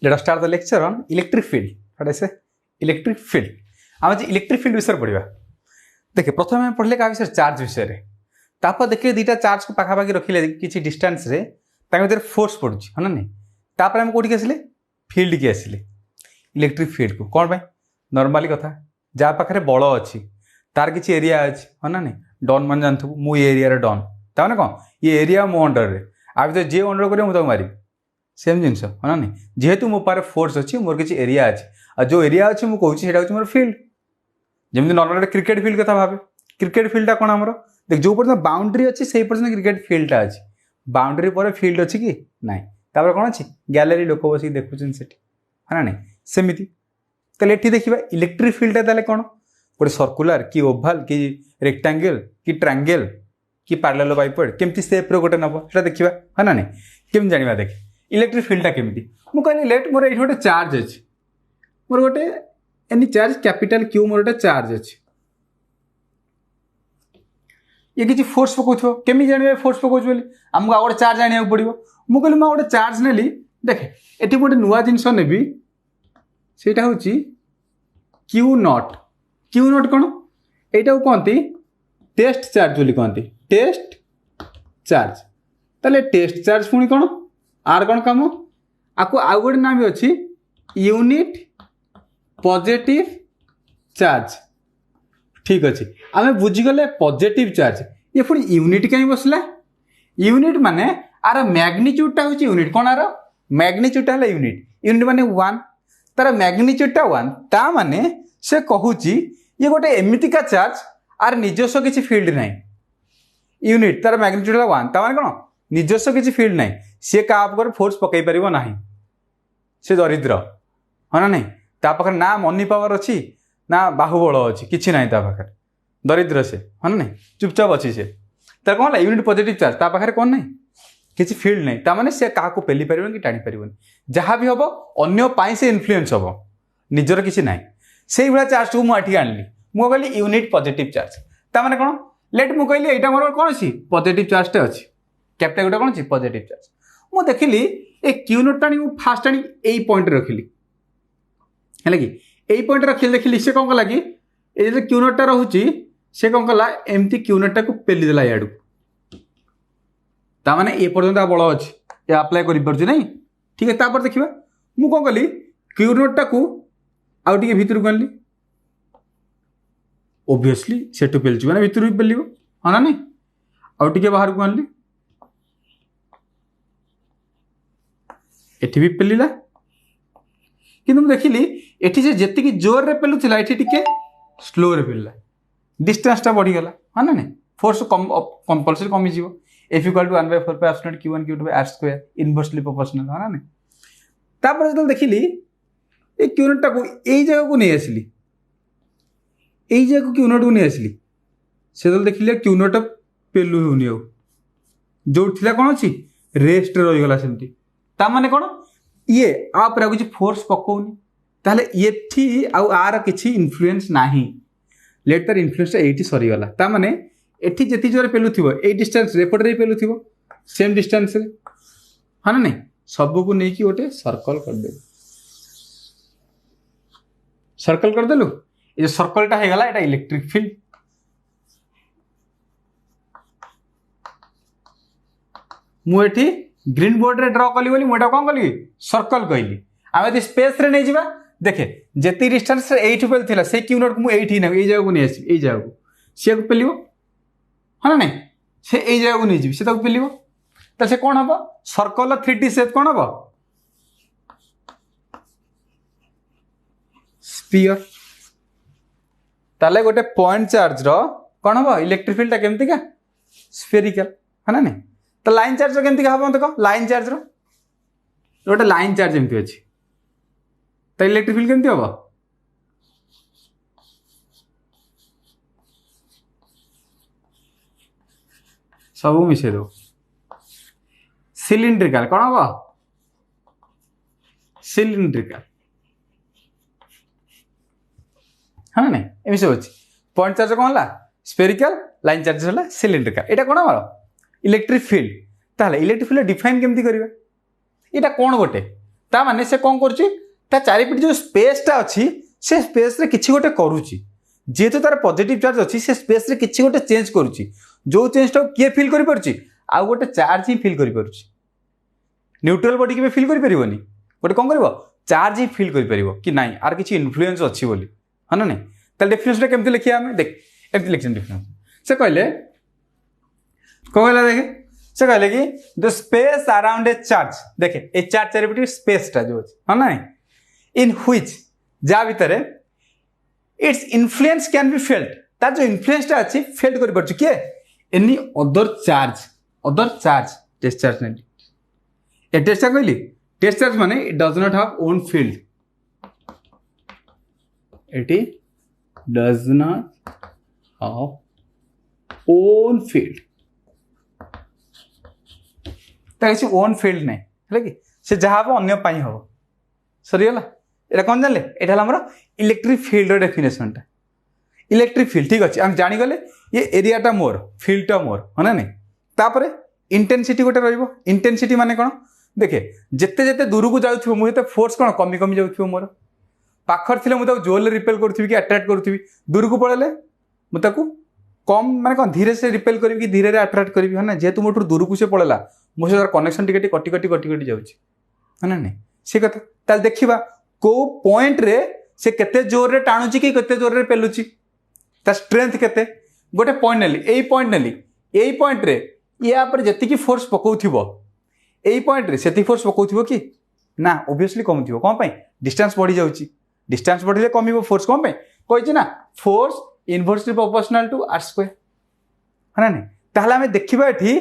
Let us start the lecture on electric field. What I say? Electric field. आम आज electric field विषय पढ़ा देखे प्रथम आम पढ़ले क्या विषय चार्ज विषय तापर देखिए दुईटा चार्ज को पाखापाखि रखिले किसी डिस्टेंस रे भीतर फोर्स पड़ुछि है ना नहीं तापर आम कौटी आसिले फिल्ड की आसिले इलेक्ट्रिक फिल्ड को कौन नॉर्मली कथा जहाँ पाखे बल अच्छी तार किसी एरिया अच्छी है ना नहीं डन मान जानथु मु एरिया डन ताने कौन ये एरिया मो अंडर रे आ भीतर जी अंडर कर मुझे मारि सेम जिनस है ना नहीं जेहेतु मो पारे फोर्स अच्छी मोर किसी एरिया अच्छी और जो एरिया अच्छी मुझे कहूँ से मोर फिल्ड जमी नॉर्मल क्रिकेट फिल्ड कथा भावे क्रिकेट फिल्डा कौन आमर देख जो पर्यटन बाउंड्री अच्छी से पर्यटन क्रिकेट फिल्डा अच्छी बाउंड्री पर फिल्ड अच्छी कि नाई तापर कौन अच्छी गैलरी लोक बस देखुं से है ना नहीं सेमती ताले ये देखा इलेक्ट्रिक फिल्डा ताले कौन गोटे सर्कुलर कि ओभाल कि रेक्टांगल कि ट्रांगल कि पैरेलल बाइपॉड केमती शेप रो गोटे नब से देखा है ना नहीं केमी जाना देख इलेक्ट्रिक फिल्डा केमती मुझे कहली लेट मोर ये गोटे चार्ज अच्छी मोर गोटे एनी चार्ज कैपिटल क्यू मोर गोटे चार्ज अच्छी ये किसी फोर्स पकाउ केमी जान फोर्स पकाउ बोली आमको आ गोटे चार्ज आने पड़ो मुझे कहली मुझे गोटे चार्ज नेली देखे ये गोटे नुआ जिनस नेबी सेटा हूँ क्यू नॉट कौन यहाँ कहती टेस्ट चार्ज बोली कहती टेस्ट चार्ज ताले टेस्ट चार्ज पुणी कौन आर कौन कम आपको आउ गोटे नाम भी अच्छी यूनिट पॉजिटिव चार्ज ठीक अच्छे आम बुझीगले पॉजिटिव चार्ज ये पुणी यूनिट कहीं बसला यूनिट माने आर मैग्निट्यूडटा हूँ यूनिट कौन आर मैग्निट्यूडटा है यूनिट माने 1 तार मैग्निट्यूडटा 1 ता माने से कहूची ये गोटे एमितिका चार्ज आर निजस्व किसी फील्ड ना यूनिट तार मैग्निट्यूड 1 ता माने कौन निजस्व किसी फील्ड ना सी क्या फोर्स पकई पार ना से दरिद्र है ना नहीं ता पाखे ना मनी पावर अच्छी ना बाहुबल अच्छी किसी ना पाखे दरिद्र से है ना नहीं चुपचाप अच्छी से तार कौन यूनिट पॉजिटिव चार्ज ता पाखे कौन ना किसी फील्ड नहीं ताने से क्या पेली पार कि टाणी पार जहाँ भी हम अन्न से इन्फ्लुएंस हम निजर किसी ना से भाया चार्ज को मुझे आनी मुझे कहली यूनिट पॉजिटिव चार्ज ताने कौन लेट मुझे कहली यहाँ मोर कौन अच्छी पॉजिटिव चार्जटे अच्छी कैपिटल गोटे कौन अच्छी पॉजिटिव चार्ज मुझे देखिली ये क्यू नोट आनी फास्ट आनी यही पॉइंट रखिली है कि यही पॉइंट रखिली देखिली से कौन कला कि ये क्यू नोटा रोचे से कौन कला एमती क्यू नोटा को पेलीदेला इाड़ू ताने ये पर्यंत बल अच्छी ये आप्लाय कर नहीं ठीक है तापर देखा मुझे कौन कली क्यू नोटा को आउ टे भितर को आनली ओबियसली सेठू पेलुची मैंने भितर भी पेलिव हाँ ना नहीं आउ टे बाहर को आनली एठी भी पेलिला किंतु मुझे देखिली एठी से जेतिकी जोर रे पेलुथिला एठी टिके स्लो रे पेलिला डिस्टेंसटा बढ़ीगला हाँ ना नहीं फोर्स कंपलसरी कमी जीव F = 1/4 Q1 Q2 R square inversely proportional है ना नहीं तापर जो देखिली ये क्यू नोटा को यही जगह को नहीं आसली यही जगह क्यू नोट को नहीं आसली से देखिले क्यू नोट पेलु होनी आउ जो थिला कौन अच्छी रेस्ट रहीगला सेमती ताने कौन ये आप किसी फोर्स पकाउनी ताहले ये आउ आर किसी इन्फ्लुएंस नाही लेट तार इन्फ्लुएंसटा एठी सरीगला ताने एठी जेती जोर पेलुथिबो ए डिस्टेंस रेपटे पेलुथिबो सेम डिस्टेंस रे हाँ ना नहीं सबू को नहीं कि गोटे सर्कल करदे सर्कल करदेलु ये सर्कलटा हो गला एटा इलेक्ट्रिक फील्ड मुझे ग्रीन बोर्ड रे ड्रॉ कली बोली मुझे कौन कली सर्कल कहली आम यदि स्पेस रे नहीं जावा देखे जेती डिस्टेंस एठी पेलथिला से क्यू नोट को मु एठी नै ए जगह को नहीं आसी ए जगह को से को पेलिवो हाँ ना नहीं से ए जगह को नहीं जी से पेलिवो तो से कौन हम सर्कल 3D शेप कौन हम स्फीयर ताले गोटे पॉइंट चार्ज रो कौन हम इलेक्ट्रिक फील्ड केमती का स्फेरिकल है ना नहीं तो लाइन चार्ज केमती का हम देख लाइन चार्ज रो गोटे लाइन चार्ज एमती अच्छी तो इलेक्ट्रिक फील्ड केमती हम सब मिसे दो सिलिंड्रिकल कौन हम सिलिंड्रिकल हाँ नहीं एम सब अच्छी पॉइंट चार्ज कौन है स्फेरिकल लाइन चार्ज है सिलिंड्रिकल यहाँ कौन हमारा इलेक्ट्रिक फील्ड ताहले इलेक्ट्रिक फील्ड डिफाइन केमती करवा यहाँ कौन गोटे ता माने से कौन करुच्ची ता चारिपट जो स्पेसटा अच्छी से स्पेस रे किछि गोटे करुच्ची जेहेतु तार पॉजिटिव चार्ज अच्छी से स्पेस रे किछि गोटे चेंज करुच्ची जो चेंजटा किए फिल करि परछि आउ गोटे चार्ज ही फिल करि परछि न्यूट्रल बॉडी के फिल करि परिबोनी गोटे कौन करबो चार्ज ही फिल करि परिबो कि नाही आर किछि इन्फ्लुएंस अच्छी बोली है ना नहीं ताले डेफिनेशन केमति लिखिया हमें देख एमति लिखछन डेफिनेशन से कहले कहला देखे से कहले कि the space around a charge देखे ए चार्ज चारिपटे स्पेसटा जो अछि है ना इन व्हिच जा भितरे its influence can be felt तार जो इन्फ्लुएंसटा अछि फेल्ट करि परछि के any other charge test charge नहीं ए टेस्ट चार्ज कहली टेस्ट चार्ज माने it does not have own field it does not have own field तार किसी ओन फील्ड नहीं है कि से जहाँ हम अन्य पाई हम सरीगला एटा कौन जानले एटा हमर इलेक्ट्रिक फील्ड डेफिनेशनटा इलेक्ट्रिक फील्ड ठीक अच्छे आम जानीगले ये एरियाटा मोर फील्डटा मोर है ना नहीं तापर इंटेंसिटी गोटे रहिबो इंटेंसिटी माने कौन देखे जिते जिते दूर को जाऊँ मुझे फोर्स कौन कमी कमी जाऊँ मोर पाखर थी मुझे जोर रिपेल करुँगी कि अट्राक्ट करुँगी दूर को पड़े मुझे कम माने कौन धीरे से रिपेल करी कि धीरे अट्राक्ट करी है ना जेहेतु मोटर दूर को से पड़ेगा मो सर कनेक्शन टिके कटि कटि कटि कटि जाऊँगी है ना नहीं से कथा ताल देखा को पॉइंट रे से केते जोर रे टाणुची कि केते जोर रे पेलुची ता स्ट्रेंथ केते गोटे पॉइंट नेली एई पॉइंट रे या पर जति फोर्स पकाउथिबो एई पॉइंट रे सेति फोर्स पकाउथिबो कि ना ऑब्वियसली कमुथिबो कोन पई डिस्टेंस बढ़ी जाउची डिस्टेंस बढ़िले कमिबो फोर्स कोन पई कहिछि ना force inversely proportional to r square है ना नहीं ताहले हमें देखिबा एठी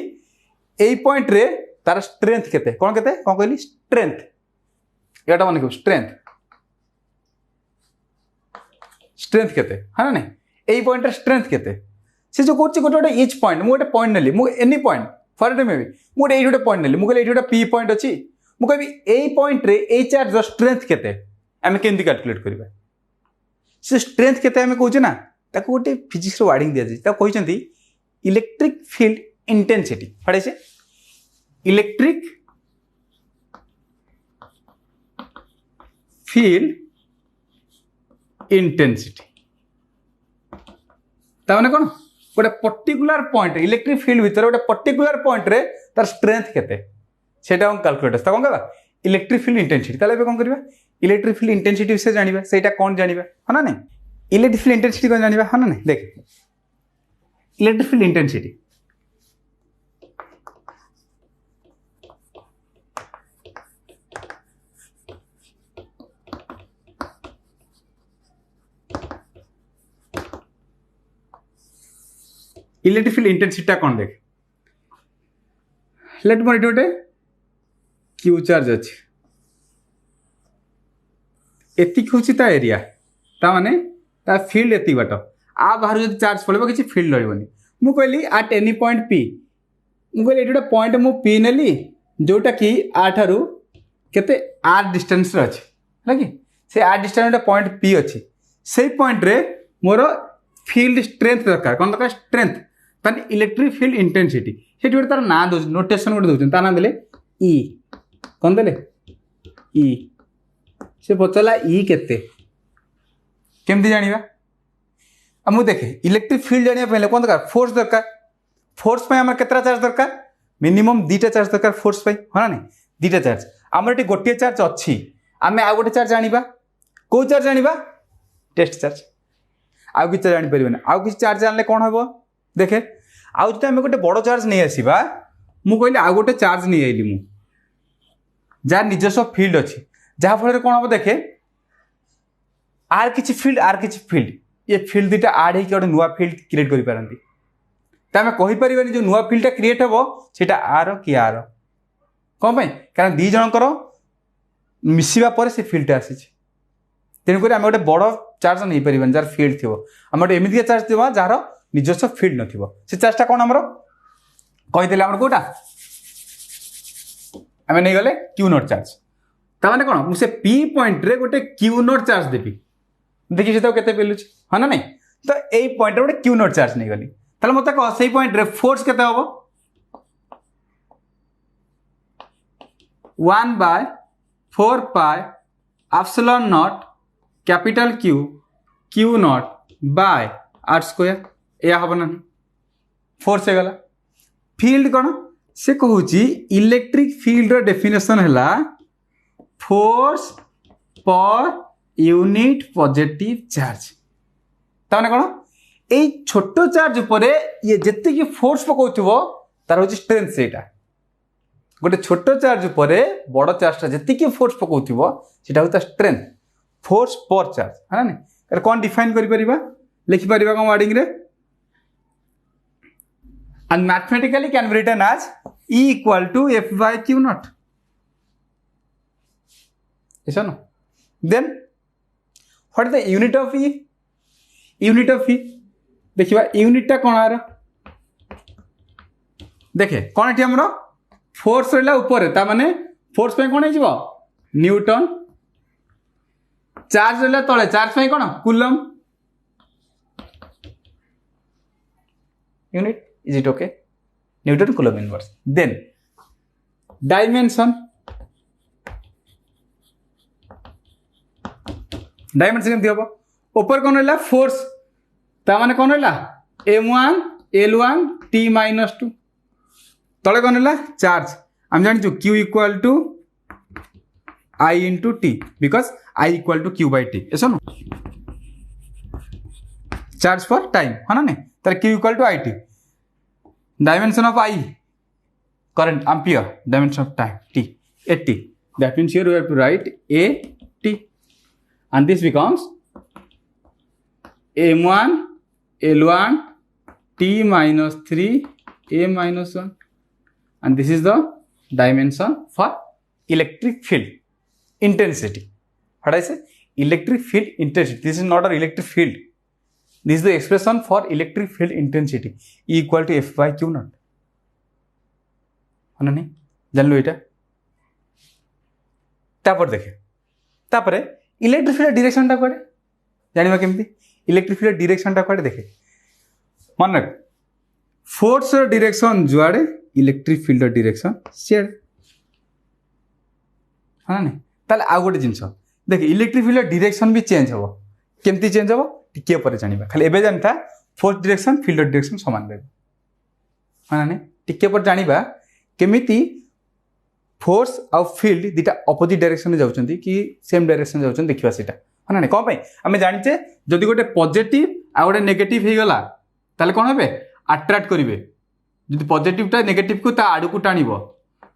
एई पॉइंट रे तार स्ट्रेंथ केते कोन कहली स्ट्रेंथ एटा माने स्ट्रेंथ केते है ना नहीं एई पॉइंट रे स्ट्रेंथ केते से जो कोछि गोटे इच पॉइंट मु गोटे पॉइंट नेली मु any point for it may be मु एई गोटे पॉइंट नेली मु कहली एई गोटे पी पॉइंट अछि मु कहबी एई पॉइंट रे एई चार्ज स्ट्रेंथ केते हमें केंति कैलकुलेट करबा से स्ट्रेंथ केते हमें कहउछ ना ताको गोटे फिजिक्स रो वार्डिंग दिया जाय ता कहिसंती इलेक्ट्रिक फील्ड इंटेंसिटी पड़े से इलेक्ट्रिक फील्ड इंटेंसिटी ताने कौन गोटे पर्टिकुलर पॉइंट इलेक्ट्रिक फील्ड भीतर गोटे पर्टिकुलर पॉइंट रे तार स्ट्रेंथ केते सेटा हम कैलकुलेट कौन कहबा इलेक्ट्रिक फील्ड इंटेंसिटी ताले कौन करबा इलेक्ट्रिक फील्ड इंटेंसिटी विषय जानिबा सेटा कौन जानिबा है ना नहीं इलेक्ट्रिक फील्ड इंटेंसिटी कौन जानिबा है ना नहीं देख electric field intensity electric field intensity कौन देख लेट मोर गोटे क्यू चार्ज अच्छी एतिक हूँ ता एरिया ता माने ता फील्ड एति बाट आ बाहर जो चार्ज पड़े किसी फील्ड रही मु कहली एट एनी पॉइंट पी मु कहली गोटे पॉइंट मु पी नेली जोटा कि आ ठारू केते आर डिस्टेंस रे अछि है कि से आर डिस्टेंस गोटे पॉइंट पी अछि से पॉइंट रे मोर फील्ड स्ट्रेंथ दरकार कौन दरकार स्ट्रेंथ तान इलेक्ट्रिक फील्ड इंटेंसिटी से गोटे तार ना दो नोटेशन गोटे दौरान ता ना देले ई कौन देले ई से पचला ई केते केमती जानिबा अब मु देखे इलेक्ट्रिक फील्ड जानिया पहले कौन दरकार फोर्स पे हमर केतरा चार्ज दरकार मिनिमम दीटा चार्ज दरकार फोर्स पे है ना नहीं दीटा चार्ज हमर एटी गोटे चार्ज अच्छी आमे आ गोटे चार्ज जानिबा को चार्ज जानिबा टेस्ट चार्ज आउ किसी जानी पारे आउ किसी चार्ज जानले कौन हम देखे आउ जो आम गोटे बड़ चार्ज नहीं आसवा मु कहली आउ गोटे चार्ज नहीं आईली मु जार निजस्व फील्ड अच्छी जहाँ फल कौन हम देखे आर किसी फील्ड ये फील्ड दुटा आड होकर गोटे नुआ फील्ड क्रिएट कर पारती तो आम कहीपर जो नुआ फील्डटा क्रिएट हम सेटा आर कि आर कौन कारण दी जनकर मिसवा पर से फील्डटा आसी तेणुक आम गोटे बड़ चार्ज नहीं पार जार फील्ड थी आम गोटे एमती चार्ज थी जार निजस्व फील्ड न से चार्जटा कौन आमर कहीदे आम कौटा आम नहीं गले क्यू नॉट चार्ज ताने कौन मुझे पी पॉइंट रे गोटे क्यू नॉट चार्ज देवी देखिए से केते पेलुची हाँ ना नहीं तो यही पॉइंट गोटे क्यू नॉट चार्ज नहीं गली ताले मत कह से पॉइंट रे फोर्स केते हम 1/4 4 pi epsilon naught capital q q naught by r square या हम ना फोर्स गला फील्ड कौन से कहूँ इलेक्ट्रिक फील्ड रो डेफिनेशन है force per unit positive charge ताने कौन ये छोट चार्ज उपर ये जी फोर्स पकाउथिबो तार हूँ स्ट्रेंथ से गोटे छोट चार्ज उपर बड़ चार्जटा जी फोर्स पकाउथिबो सेटा हूँ स्ट्रेंथ फोर्स पर चार्ज है ना कौन डिफाइन करिपरिबा लिखिपर कौन वार्डिंग रे and mathematically can be written as E equal to F by Q naught. Yes or no? Then what is the unit of E? Unit of E देखिए unit टा कौन are देखे कौन एठी हमरो फोर्स रहला ऊपर ता माने फोर्स पे कौन हिजबो न्यूटन चार्ज रहला तळे चार्ज पे कौन coulomb unit is it okay Newton Coulomb inverse then dimension केमती हम ऊपर कौन रहा फोर्स ता माने कौन रहा m1 l1 t - 2 तले कौन रहा चार्ज हम जानी q equal to I into t because I equal to q by t ऐसा ना चार्ज फॉर टाइम है ना नहीं तार q equal to it dimension of I current ampere dimension of time t at t that means here we have to write a t and this becomes m1 l1 t minus 3 a minus 1 and this is the dimension for electric field intensity. What I say electric field intensity, this is not an electric field. This is the expression for electric field intensity E equal to F by Q naught. है ना नहीं जान लो इटा तापर देखे तापर electric field direction टा कोडे जानिबा केमती इलेक्ट्रिक फील्ड डायरेक्शन टा कोडे देखे मन रख फोर्स डायरेक्शन जुआड़े इलेक्ट्रिक फील्ड डायरेक्शन सियाड़े है ना नहीं ताले आ गोटे जिंस देखे इलेक्ट्रिक फील्ड डायरेक्शन भी चेंज हो केमती चेंज हो टिके पर जानिबा खाली एबे जानता फोर्स डायरेक्शन फील्ड डायरेक्शन समान रहबो है ना टिके पर जानिबा केमिति फोर्स आ फील्ड दिटा ऑपोजिट डायरेक्शन में जाउछंती कि सेम डायरेक्शन जाउछन देखिबा सेटा है ना कोन पई हमें जानिचे जदी गोटे पॉजिटिव आ गोटे नेगेटिव हे गला ताले कोन हेबे अट्रैक्ट करिवे जदी पॉजिटिव ता नेगेटिव को ता आडू को टाणीबो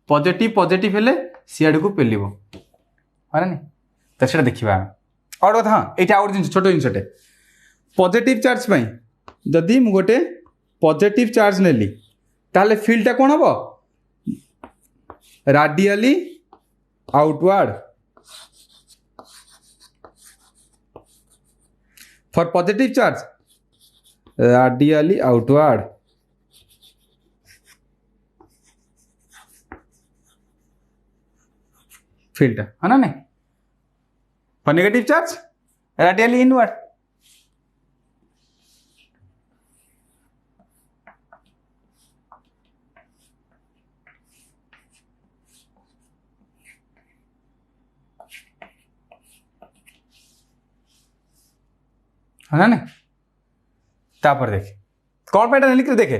पॉजिटिव पॉजिटिव हेले सी आडू को पेलिबो है ना त सेटा देखिबा और कथा हां एटा आउट जिंस छोटो जिंसटे पॉजिटिव चार्ज पाई जदि मु गोटे पॉजिटिव चार्ज नेली ताले फील्ड ता कोन हबो radially outward for positive charge radially outward field है ना नहीं for negative charge radially inward है ना तापर देखे कौन पैटा लिख देखे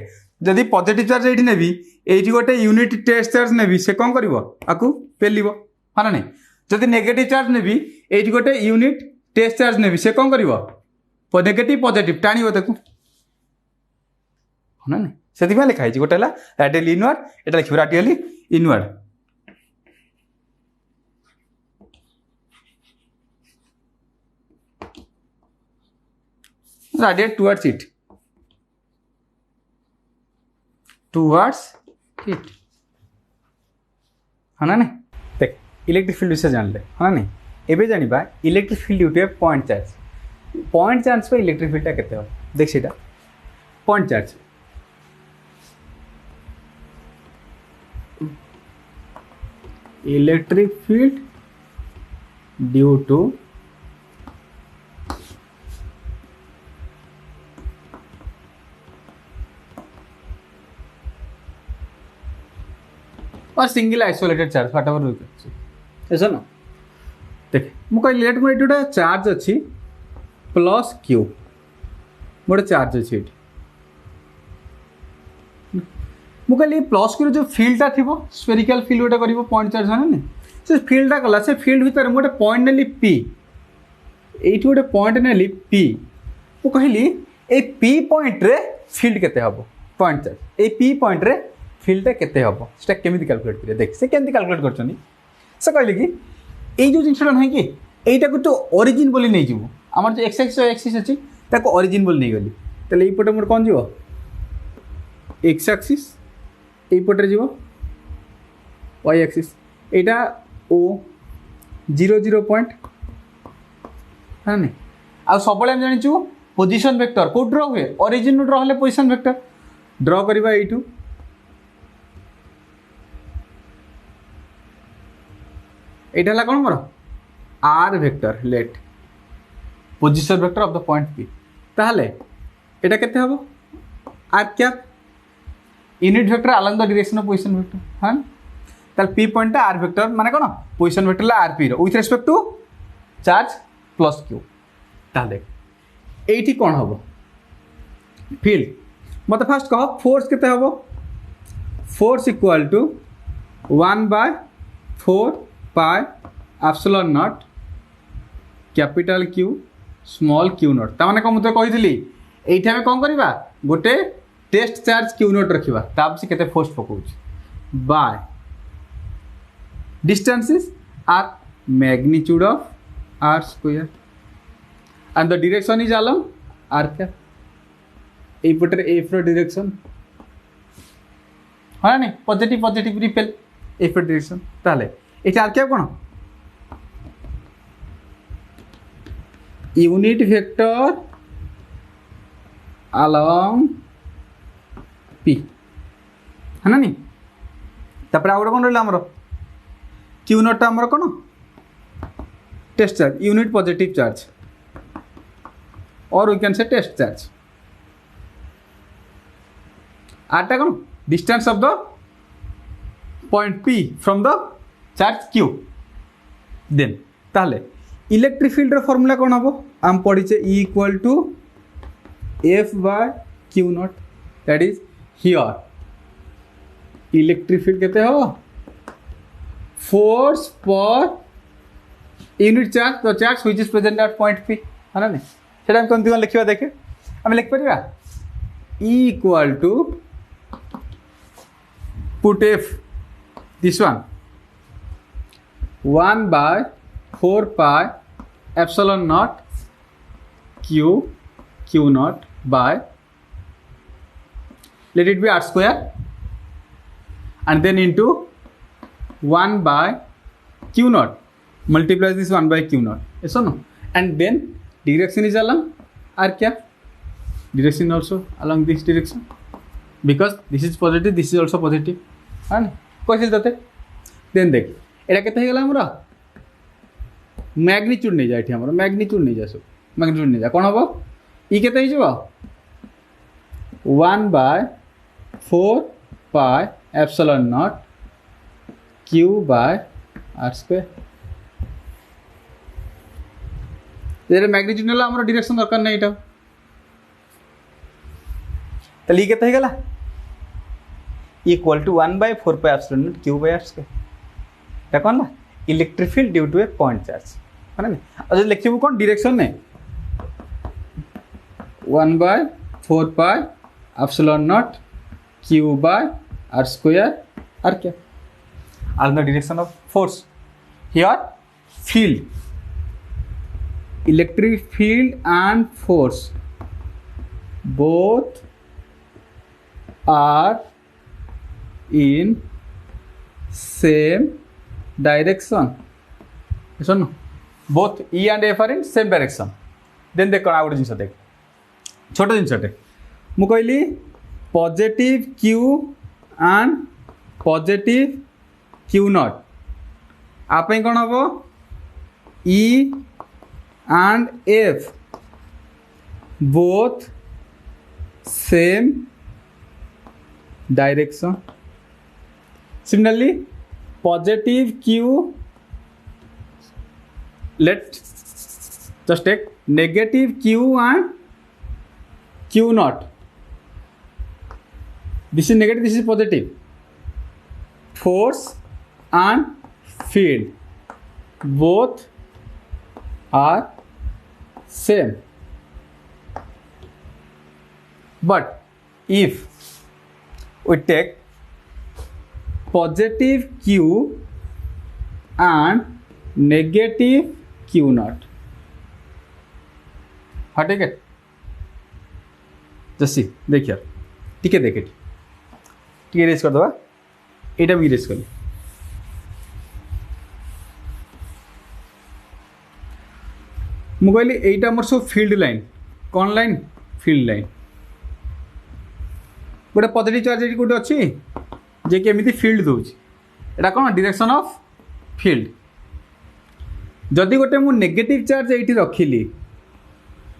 जदि पॉजिटिव चार्ज ये नेबी एठी गोटे यूनिट टेस्ट चार्ज नेबी से कौन करिवो आकु पेलिवो है ना नहीं जदि नेगेटिव चार्ज नेबी एठी गोटे यूनिट टेस्ट चार्ज नेबी से कौन करिवो नेगेटिव पॉजिटिव टाणीबो ताकु है ना नहीं सेति लिखा है गोटे है रेडियली इनवर्ड एटा लिखिबो radially inward radiate towards it है ना नहीं देख इलेक्ट्रिक फील्ड विषय जान ले है ना नहीं एबे जानिबा इलेक्ट्रिक फील्ड यूटे पॉइंट चार्ज पे इलेक्ट्रिक फील्ड केते हो देख सीटा point charge electric field due to or single isolated charge whatever we can say ऐसा ना देखे मु कहली लेट मोर गोटे चार्ज अच्छी प्लस क्यू गोटे चार्ज अच्छी ये मुझे प्लस क्यू जो फिल्डटा थी स्फेरिकल फिल्ड गोटे कर पॉइंट चार्ज है से फिल्डटा कला से फिल्ड भितर गोटे पॉइंट नेली पी ये गोटे पॉइंट नेली पी मु कहली ए पी पॉइंट रे फिल्ड केते हबो point charge A P point रे फिल्डटा केते हबो सेटा केमिति कैलकुलेट करिया देख से केमिति कैलकुलेट करछनी से कहली कि এই যে জিনিসটা নহয় কি এইটাকে তো অরিজিন বলি নেই যাব আমার যে এক্স এক্সিস আছে তাকে অরিজিন বলি নেই গলি তাহলে এই পটে মোর কোন যাব এক্স এক্সিস এই পটে যাব ওয়াই এক্সিস এইটা ও 0 পয়েন্ট হ্যাঁ না আর সবলে আমি জানিছু পজিশন ভেক্টর কোড ড্র हुए অরিজিন ড্র হলে পজিশন ভেক্টর ড্র করিবা এইটু এইটা হল কোন মোর r vector let position vector of the point P ताहले एटा केते हबो आर क्या unit vector along the direction of position vector हां ताल पी पॉइंट आर वेक्टर माने कोन पोजिशन वेक्टर ला आर पी रो with respect to charge plus q ताहले एठी कोन हबो फील्ड मते फर्स्ट कह फोर्स केते हबो force equal to 1/4 pi epsilon naught capital q small q naught ताने कौन मुझे कही ये कौन करवा गोटे टेस्ट चार्ज क्यू नॉट रखा ताप से केते फोर्स पकाउछ by distances r magnitude of r square and the direction is along r क्या ए पटे एफ रो डायरेक्शन हाँ नहीं पॉजिटिव पॉजिटिव रिपेल एफ रो डायरेक्शन ताले ये आर क्या कौन यूनिट वेक्टर अलोंग पी है ना नहीं तापर आउ कौन रहा क्यू नॉट आमर कौन test charge unit positive charge और we can say test charge आरटा कौन distance of the point P from the charge q then ताहले इलेक्ट्रिक फील्ड फॉर्मूला कौन हम आम पढ़ीचे E equal to F by q naught that is here electric field केते हो force per unit charge the charge which is present at point P है ना नहीं सेटा हम कोन लिखिबा देखे हम लिख परिबा E equal to put F this one 1/4 pi epsilon naught q naught by let it be r square and then into 1/क्यू नॉट मल्टीप्लाई दिस 1/क्यू naught yes or no and then direction is along r क्या direction also along this direction because this is positive this is also positive है ना कैसे जाते then देख एटा केते हेगला हमरा मैग्नीट्यूड नहीं जाए हमारा मैग्नीट्यूड नहीं जाए सब मैग्नीट्यूड नहीं जाए कौन हम ई केते हिजबो 1/4 pi epsilon naught q by r square ये मैग्नीट्यूड नेला हमरा डायरेक्शन दरकार नहीं एटा तली केते हेगला equal to 1/4 pi epsilon naught q by r square एटा कोन ला electric field due to a point charge है ना अच्छा लिखिबू कौन डायरेक्शन ने 1/4 pi epsilon naught q by r square r क्या r the direction of force here field electric field and force both are in same direction yes or no both E and F are in same direction then देख कौन out जिनस देख छोट जिनसटे मु कहली positive Q and positive Q not आप कौन हम E and F both same direction similarly positive Q let just take negative q and q naught. This is negative, this is positive. Force and field both are same, but if we take positive q and negative q naught, how take it? Just see, देखिए ठीक है, देखे ठीक erase कर दबा, एटा भी erase कर ली। मु कहली एटा मोर सब फील्ड लाइन, कौन लाइन? Field line. गोटे पॉजिटिव चार्ज ये गोटे अच्छी जे कि एमती फील्ड दूसरी, एटा कौन? Direction of field. जदि गोटे मु नेगेटिव चार्ज ये रखिली,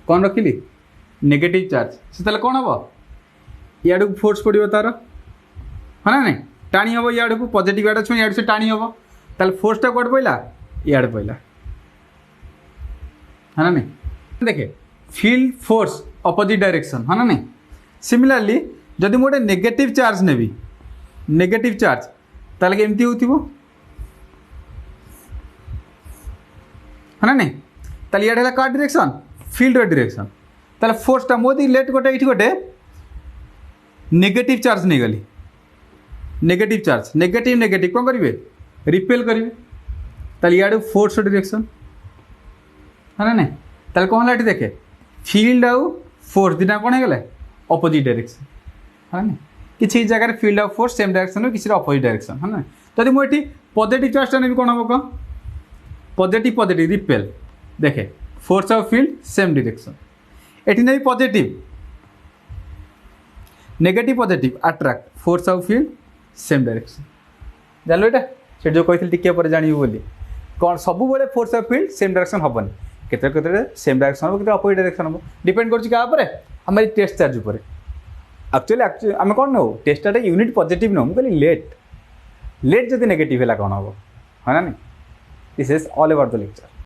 कौन रखिली? नेगेटिव चार्ज, से ताले कौन हम? इाड़ को फोर्स पड़ो तार, है ना नहीं? टाणी हम इाड़ को, पॉजिटिव इाड़ छुँ इाड़ से टाणी हम, ताले फोर्सटा कौट पड़ा? इाड़ पड़ा, है ना नहीं? देखे फील्ड फोर्स अपोजिट डायरेक्शन, है ना नहीं? सिमिलरली जदि मैं गोटे नेगेटिव चार्ज नेबी, नेगेटिव चार्ज ताले केमती होथिबो, है ना नहीं? ताले इाड़ है का डायरेक्शन? Field direction. ताले फोर्सटा मोदी लेट गोटे ये गोटे नेगेटिव चार्ज नहीं गली, नेगेटिव चार्ज, नेगेटिव नेगेटिव कौन करेंगे? रिपेल करेंगे। ताले इाड़ फोर्स डायरेक्शन, है ना नहीं? ताले कौन है? देखे फील्ड आउ फोर्स दिना कौन है गले? अपोजिट डायरेक्शन, है ना? किसी जगह फील्ड आउ फोर्स सेम डायरेक्शन, किसी अपोजिट डायरेक्शन, है ना? जदि मुझे पॉजिटिव चार्जटा नेबी कौन हम कह? पॉजिटिव पॉजिटिव रिपेल, देखे फोर्स आउ फील्ड सेम डायरेक्शन। एटी नहीं positive, negative positive attract, force आउ फील्ड सेम डायरेक्शन। जान लो एटा से जो कही टिके पर जानी बोली, कौन सब बड़े फोर्स आउ फील्ड सेम डायरेक्शन हेनी, केते सेम डायरेक्शन हम, केते अपोजिट डायरेक्शन हम, डिपेंड कर हमारी टेस्ट चार्ज उपर। एक्चुअली आम कौन नौ? टेस्ट चार्ज यूनिट पॉजिटिव नौ, मुझे लेट, लेट जब नेगेटिव है कौन हम, है ना नहीं? This is all about the lecture.